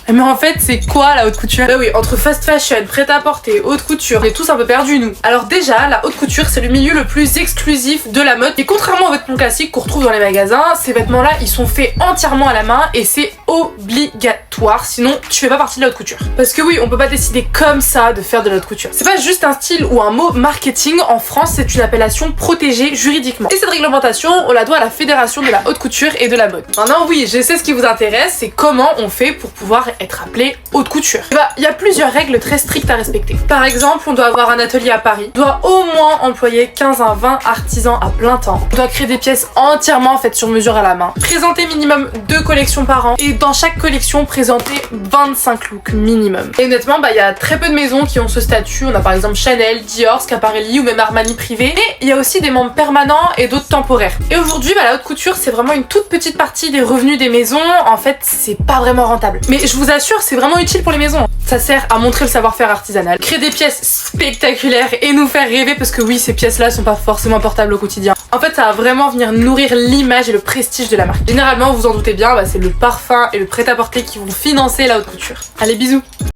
Mais en fait, c'est quoi la haute couture? Bah oui, entre fast fashion, prêt-à-porter, haute couture, on est tous un peu perdus nous. Alors déjà, la haute couture, c'est le milieu le plus exclusif de la mode. Et contrairement aux vêtements classiques qu'on retrouve dans les magasins, ces vêtements-là, ils sont faits entièrement à la main et c'est obligatoire. Sinon, tu fais pas partie de la haute couture. Parce que oui, on peut pas décider comme ça de faire de la haute couture. C'est pas juste un style ou un mot marketing. En France, c'est une appellation protégée juridiquement. Et cette réglementation, on la doit à la Fédération de la haute couture et de la mode. Maintenant, oui, je sais ce qui vous intéresse, c'est comment on fait pour pouvoir être appelé haute couture. Et bah, il y a plusieurs règles très strictes à respecter. Par exemple, on doit avoir un atelier à Paris, on doit au moins employer 15 à 20 artisans à plein temps, on doit créer des pièces entièrement faites sur mesure à la main, présenter minimum 2 collections par an et dans chaque collection présenter 25 looks minimum. Et honnêtement, bah, il y a très peu de maisons qui ont ce statut. On a par exemple Chanel, Dior, Schiaparelli ou même Armani privé. Mais il y a aussi des membres permanents et d'autres temporaires. Et aujourd'hui, bah, la haute couture, c'est vraiment une toute petite partie des revenus des maisons. En fait, c'est pas vraiment rentable. Mais je vous assure, c'est vraiment utile pour les maisons. Ça sert à montrer le savoir-faire artisanal, créer des pièces spectaculaires et nous faire rêver parce que oui, ces pièces-là sont pas forcément portables au quotidien. En fait, ça va vraiment venir nourrir l'image et le prestige de la marque. Généralement, vous en doutez bien, bah, c'est le parfum et le prêt-à-porter qui vont financer la haute couture. Allez, bisous!